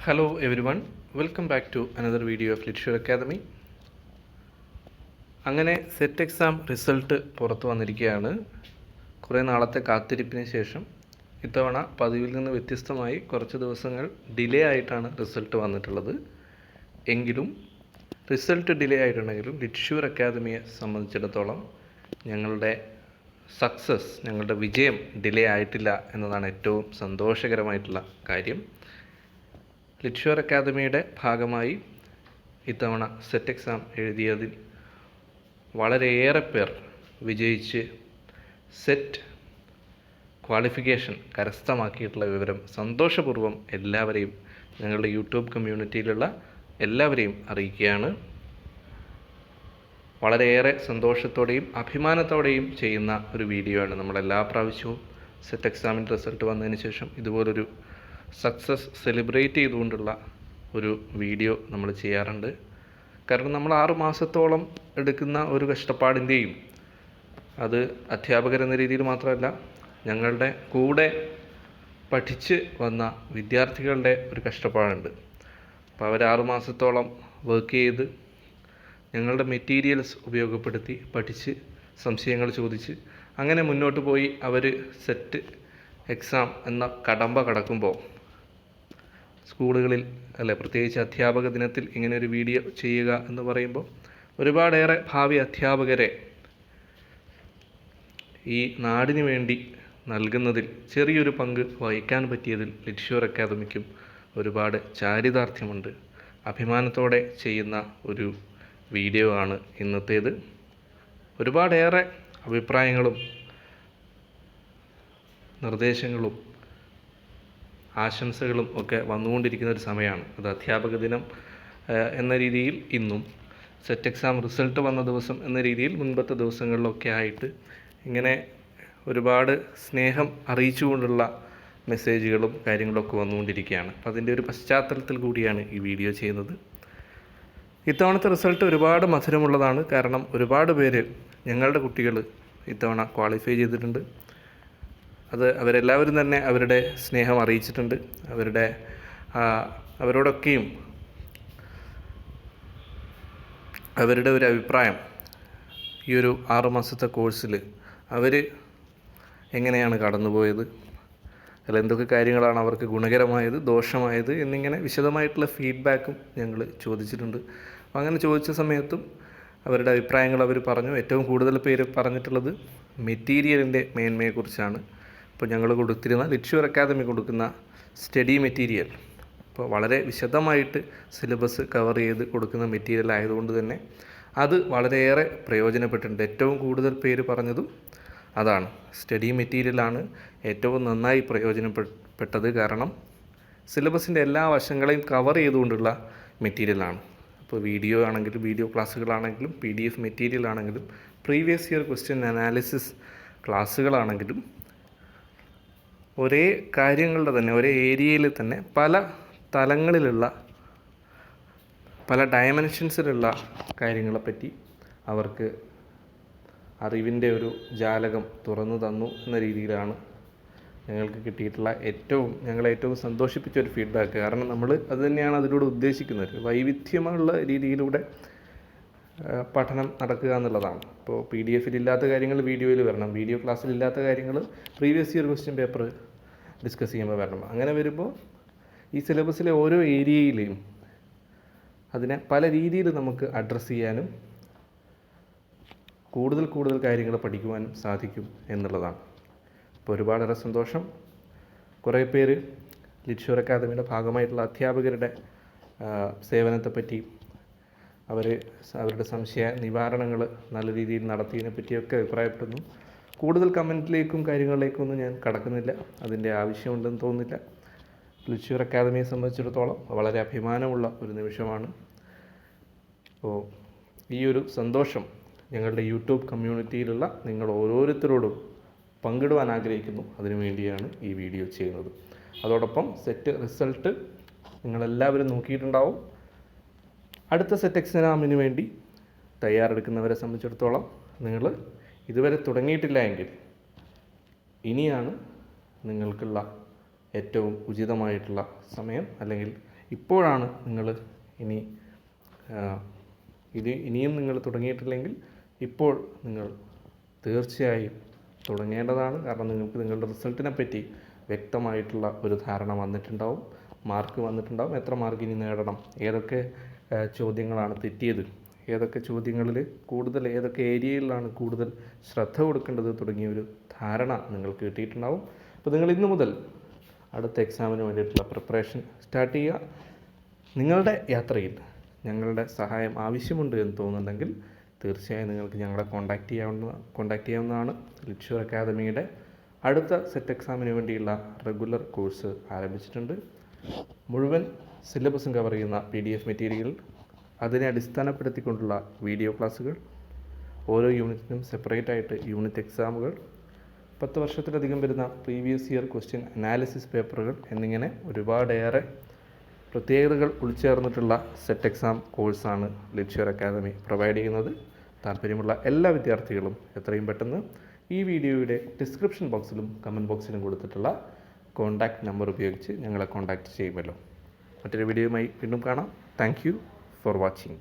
Hello everyone, welcome back to another video of Literature Academy. അങ്ങനെ set exam result പുറത്തു വന്നിരിക്കുകയാണ്. കുറേ നാളത്തെ കാത്തിരിപ്പിന് ശേഷം ഇത്തവണ പതിവിൽ നിന്ന് വ്യത്യസ്തമായി കുറച്ച് ദിവസങ്ങൾ ഡിലേ ആയിട്ടാണ് റിസൾട്ട് വന്നിട്ടുള്ളത്. എങ്കിലും റിസൾട്ട് ഡിലേ ആയിട്ടുണ്ടെങ്കിലും ലിറ്റ്ഷ്യൂർ അക്കാദമിയെ സംബന്ധിച്ചിടത്തോളം ഞങ്ങളുടെ ഞങ്ങളുടെ വിജയം ഡിലേ ആയിട്ടില്ല എന്നതാണ് ഏറ്റവും സന്തോഷകരമായിട്ടുള്ള കാര്യം. ലിറ്റ്ഷ്യൂർ അക്കാദമിയുടെ ഭാഗമായി ഇത്തവണ സെറ്റ് എക്സാം എഴുതിയതിൽ വളരെയേറെ പേർ വിജയിച്ച് സെറ്റ് ക്വാളിഫിക്കേഷൻ കരസ്ഥമാക്കിയിട്ടുള്ള വിവരം സന്തോഷപൂർവ്വം എല്ലാവരെയും, ഞങ്ങളുടെ യൂട്യൂബ് കമ്മ്യൂണിറ്റിയിലുള്ള എല്ലാവരെയും അറിയിക്കുകയാണ്. വളരെയേറെ സന്തോഷത്തോടെയും അഭിമാനത്തോടെയും ചെയ്യുന്ന ഒരു വീഡിയോ ആണ്. നമ്മളെല്ലാ പ്രാവശ്യവും സെറ്റ് എക്സാമിൻ്റെ റിസൾട്ട് വന്നതിന് ശേഷം ഇതുപോലൊരു സക്സസ് സെലിബ്രേറ്റ് ചെയ്തുകൊണ്ടുള്ള ഒരു വീഡിയോ നമ്മൾ ചെയ്യാറുണ്ട്. കാരണം നമ്മൾ 6 മാസത്തോളം എടുക്കുന്ന ഒരു കഷ്ടപ്പാടിൻ്റെയും, അത് അധ്യാപകരെന്ന രീതിയിൽ മാത്രമല്ല ഞങ്ങളുടെ കൂടെ പഠിച്ച് വന്ന വിദ്യാർത്ഥികളുടെ ഒരു കഷ്ടപ്പാടുണ്ട്. അപ്പോൾ അവർ 6 മാസത്തോളം വർക്ക് ചെയ്ത് ഞങ്ങളുടെ മെറ്റീരിയൽസ് ഉപയോഗപ്പെടുത്തി പഠിച്ച് സംശയങ്ങൾ ചോദിച്ച് അങ്ങനെ മുന്നോട്ട് പോയി അവർ സെറ്റ് എക്സാം എന്ന കടമ്പ കടക്കുമ്പോൾ സ്കൂളുകളിൽ പ്രത്യേകിച്ച് അധ്യാപക ദിനത്തിൽ ഇങ്ങനെ ഒരു വീഡിയോ ചെയ്യുക എന്ന് പറയുമ്പോൾ ഒരുപാടേറെ ഭാവി അധ്യാപകരെ ഈ നാടിന് വേണ്ടി നൽകുന്നതിൽ ചെറിയൊരു പങ്ക് വഹിക്കാൻ പറ്റിയതിൽ ലിറ്റ്ഷ്യൂർ അക്കാദമിക്കും ഒരുപാട് ചാരിതാർത്ഥ്യമുണ്ട്. അഭിമാനത്തോടെ ചെയ്യുന്ന ഒരു വീഡിയോ ആണ് ഇന്നത്തേത്. ഒരുപാടേറെ അഭിപ്രായങ്ങളും നിർദ്ദേശങ്ങളും ആശംസകളും ഒക്കെ വന്നുകൊണ്ടിരിക്കുന്ന ഒരു സമയമാണ്. അത് അധ്യാപക ദിനം എന്ന രീതിയിൽ ഇന്നും, സെറ്റ് എക്സാം റിസൾട്ട് വന്ന ദിവസം എന്ന രീതിയിൽ മുൻപത്തെ ദിവസങ്ങളിലൊക്കെ ആയിട്ട് ഇങ്ങനെ ഒരുപാട് സ്നേഹം അറിയിച്ചുകൊണ്ടുള്ള മെസ്സേജുകളും കാര്യങ്ങളൊക്കെ വന്നുകൊണ്ടിരിക്കുകയാണ്. അപ്പോൾ അതിൻ്റെ ഒരു പശ്ചാത്തലത്തിൽ കൂടിയാണ് ഈ വീഡിയോ ചെയ്യുന്നത്. ഇത്തവണത്തെ റിസൾട്ട് ഒരുപാട് മധുരമുള്ളതാണ്. കാരണം ഒരുപാട് പേര്, ഞങ്ങളുടെ കുട്ടികൾ ഇത്തവണ ക്വാളിഫൈ ചെയ്തിട്ടുണ്ട്. അത് അവരെല്ലാവരും തന്നെ അവരുടെ സ്നേഹം അറിയിച്ചിട്ടുണ്ട്. അവരോടൊക്കെയും അവരുടെ ഒരു അഭിപ്രായം ഈ ഒരു 6 മാസത്തെ കോഴ്സിൽ അവർ എങ്ങനെയാണ് കടന്നുപോയത്, അതിൽ എന്തൊക്കെ കാര്യങ്ങളാണ് അവർക്ക് ഗുണകരമായത്, ദോഷമായത് എന്നിങ്ങനെ വിശദമായിട്ടുള്ള ഫീഡ്ബാക്കും ഞങ്ങൾ ചോദിച്ചിട്ടുണ്ട്. അപ്പോൾ അങ്ങനെ ചോദിച്ച സമയത്തും അവരുടെ അഭിപ്രായങ്ങൾ അവർ പറഞ്ഞു. ഏറ്റവും കൂടുതൽ പേര് പറഞ്ഞിട്ടുള്ളത് മെറ്റീരിയലിൻ്റെ മേന്മയെക്കുറിച്ചാണ്. ഇപ്പോൾ ഞങ്ങൾ കൊടുത്തിരുന്ന ലിറ്റ്ഷ്യൂർ അക്കാദമി കൊടുക്കുന്ന സ്റ്റഡി മെറ്റീരിയൽ, അപ്പോൾ വളരെ വിശദമായിട്ട് സിലബസ് കവർ ചെയ്ത് കൊടുക്കുന്ന മെറ്റീരിയൽ ആയതുകൊണ്ട് തന്നെ അത് വളരെയേറെ പ്രയോജനപ്പെട്ടിട്ടുണ്ട്. ഏറ്റവും കൂടുതൽ പേര് പറഞ്ഞതും അതാണ്. സ്റ്റഡി മെറ്റീരിയലാണ് ഏറ്റവും നന്നായി പ്രയോജനപ്പെട്ടത്. കാരണം സിലബസിൻ്റെ എല്ലാ വശങ്ങളെയും കവർ ചെയ്തുകൊണ്ടുള്ള മെറ്റീരിയലാണ്. അപ്പോൾ വീഡിയോ ആണെങ്കിലും, വീഡിയോ ക്ലാസ്സുകളാണെങ്കിലും, PDF മെറ്റീരിയൽ ആണെങ്കിലും, പ്രീവിയസ് ഇയർ ക്വസ്റ്റ്യൻ അനാലിസിസ് ക്ലാസ്സുകളാണെങ്കിലും, ഒരേ കാര്യങ്ങളുടെ തന്നെ ഒരേ ഏരിയയിൽ തന്നെ പല തലങ്ങളിലുള്ള പല ഡയമെൻഷൻസിലുള്ള കാര്യങ്ങളെപ്പറ്റി അവർക്ക് അറിവിൻ്റെ ഒരു ജാലകം തുറന്നു തന്നു എന്ന രീതിയിലാണ് ഞങ്ങൾക്ക് കിട്ടിയിട്ടുള്ള ഞങ്ങളെ ഏറ്റവും സന്തോഷിപ്പിച്ച ഒരു ഫീഡ്ബാക്ക്. കാരണം നമ്മൾ അത് തന്നെയാണ് അതിലൂടെ ഉദ്ദേശിക്കുന്നത്. വൈവിധ്യമുള്ള രീതിയിലൂടെ പഠനം നടക്കുക എന്നുള്ളതാണ്. ഇപ്പോൾ PDF ഇല്ലാത്ത കാര്യങ്ങൾ വീഡിയോയിൽ വരണം, വീഡിയോ ക്ലാസ്സിലില്ലാത്ത കാര്യങ്ങൾ previous year question paper discuss ചെയ്യുമ്പോൾ വരണം. അങ്ങനെ വരുമ്പോൾ ഈ സിലബസിലെ ഓരോ ഏരിയയിലെയും അതിനെ പല രീതിയിൽ നമുക്ക് അഡ്രസ്സ് ചെയ്യാനും കൂടുതൽ കാര്യങ്ങൾ പഠിക്കുവാനും സാധിക്കും എന്നുള്ളതാണ്. അപ്പോൾ ഒരുപാടേറെ സന്തോഷം. കുറേ പേര് ലിറ്റ്ഷ്യൂർ അക്കാദമിയുടെ ഭാഗമായിട്ടുള്ള അധ്യാപകരുടെ സേവനത്തെപ്പറ്റി, അവരുടെ സംശയ നിവാരണങ്ങൾ നല്ല രീതിയിൽ നടത്തിയതിനെ പറ്റിയൊക്കെ അഭിപ്രായപ്പെടുന്നു. കൂടുതൽ കമൻറ്റിലേക്കും കാര്യങ്ങളിലേക്കൊന്നും ഞാൻ കടക്കുന്നില്ല, അതിൻ്റെ ആവശ്യമുണ്ടെന്ന് തോന്നുന്നില്ല. ലിറ്റ്ഷ്യൂർ അക്കാദമിയെ സംബന്ധിച്ചിടത്തോളം വളരെ അഭിമാനമുള്ള ഒരു നിമിഷമാണ്. അപ്പോൾ ഈ ഒരു സന്തോഷം ഞങ്ങളുടെ യൂട്യൂബ് കമ്മ്യൂണിറ്റിയിലുള്ള നിങ്ങൾ ഓരോരുത്തരോടും പങ്കിടുവാൻ ആഗ്രഹിക്കുന്നു. അതിനുവേണ്ടിയാണ് ഈ വീഡിയോ ചെയ്യുന്നത്. അതോടൊപ്പം സെറ്റ് റിസൾട്ട് നിങ്ങളെല്ലാവരും നോക്കിയിട്ടുണ്ടാവും. അടുത്ത സെറ്റ് എക്സാമിന് വേണ്ടി തയ്യാറെടുക്കുന്നവരെ സംബന്ധിച്ചിടത്തോളം നിങ്ങൾ ഇതുവരെ തുടങ്ങിയിട്ടില്ല എങ്കിൽ ഇനിയാണ് നിങ്ങൾക്കുള്ള ഏറ്റവും ഉചിതമായിട്ടുള്ള സമയം, അല്ലെങ്കിൽ ഇപ്പോഴാണ് നിങ്ങൾ ഇനിയും നിങ്ങൾ തുടങ്ങിയിട്ടില്ലെങ്കിൽ ഇപ്പോൾ നിങ്ങൾ തീർച്ചയായും തുടങ്ങേണ്ടതാണ്. കാരണം നിങ്ങൾക്ക് നിങ്ങളുടെ റിസൾട്ടിനെ പറ്റി വ്യക്തമായിട്ടുള്ള ഒരു ധാരണ വന്നിട്ടുണ്ടാവും, മാർക്ക് വന്നിട്ടുണ്ടാവും, എത്ര മാർക്ക് ഇനി നേടണം, ഏതൊക്കെ ചോദ്യങ്ങളാണ് തെറ്റിയത്, ഏതൊക്കെ ചോദ്യങ്ങളിൽ കൂടുതൽ, ഏതൊക്കെ ഏരിയയിലാണ് കൂടുതൽ ശ്രദ്ധ കൊടുക്കേണ്ടത് തുടങ്ങിയ ഒരു ധാരണ നിങ്ങൾക്ക് കിട്ടിയിട്ടുണ്ടാവും. അപ്പോൾ നിങ്ങൾ ഇന്നു മുതൽ അടുത്ത എക്സാമിന് വേണ്ടിയിട്ടുള്ള പ്രിപ്പറേഷൻ സ്റ്റാർട്ട് ചെയ്യുക. നിങ്ങളുടെ യാത്രയിൽ ഞങ്ങളുടെ സഹായം ആവശ്യമുണ്ട് എന്ന് തോന്നുന്നുണ്ടെങ്കിൽ തീർച്ചയായും നിങ്ങൾക്ക് ഞങ്ങളെ കോൺടാക്റ്റ് ചെയ്യാവുന്നതാണ്. ലിറ്റ്ഷൂർ അക്കാദമിയുടെ അടുത്ത സെറ്റ് എക്സാമിന് വേണ്ടിയുള്ള റെഗുലർ കോഴ്സ് ആരംഭിച്ചിട്ടുണ്ട്. മുഴുവൻ സിലബസും കവർ ചെയ്യുന്ന PDF മെറ്റീരിയൽ, അതിനെ അടിസ്ഥാനപ്പെടുത്തിക്കൊണ്ടുള്ള വീഡിയോ ക്ലാസ്സുകൾ, ഓരോ യൂണിറ്റിനും സെപ്പറേറ്റ് ആയിട്ട് യൂണിറ്റ് എക്സാമുകൾ, 10 വർഷത്തിലധികം വരുന്ന പ്രീവിയസ് ഇയർ ക്വസ്റ്റ്യൻ അനാലിസിസ് പേപ്പറുകൾ എന്നിങ്ങനെ ഒരുപാടേറെ പ്രത്യേകതകൾ ഉൾച്ചേർന്നിട്ടുള്ള സെറ്റ് എക്സാം കോഴ്സാണ് ലിറ്റ്ഷൂർ അക്കാദമി പ്രൊവൈഡ് ചെയ്യുന്നത്. താല്പര്യമുള്ള എല്ലാ വിദ്യാർത്ഥികളും എത്രയും പെട്ടെന്ന് ഈ വീഡിയോയുടെ ഡിസ്ക്രിപ്ഷൻ ബോക്സിലും കമൻറ്റ് ബോക്സിലും കൊടുത്തിട്ടുള്ള കോൺടാക്റ്റ് നമ്പർ ഉപയോഗിച്ച് ഞങ്ങളെ കോൺടാക്റ്റ് ചെയ്യുമല്ലോ. മറ്റൊരു വീഡിയോയുമായി വീണ്ടും കാണാം. Thank you for watching.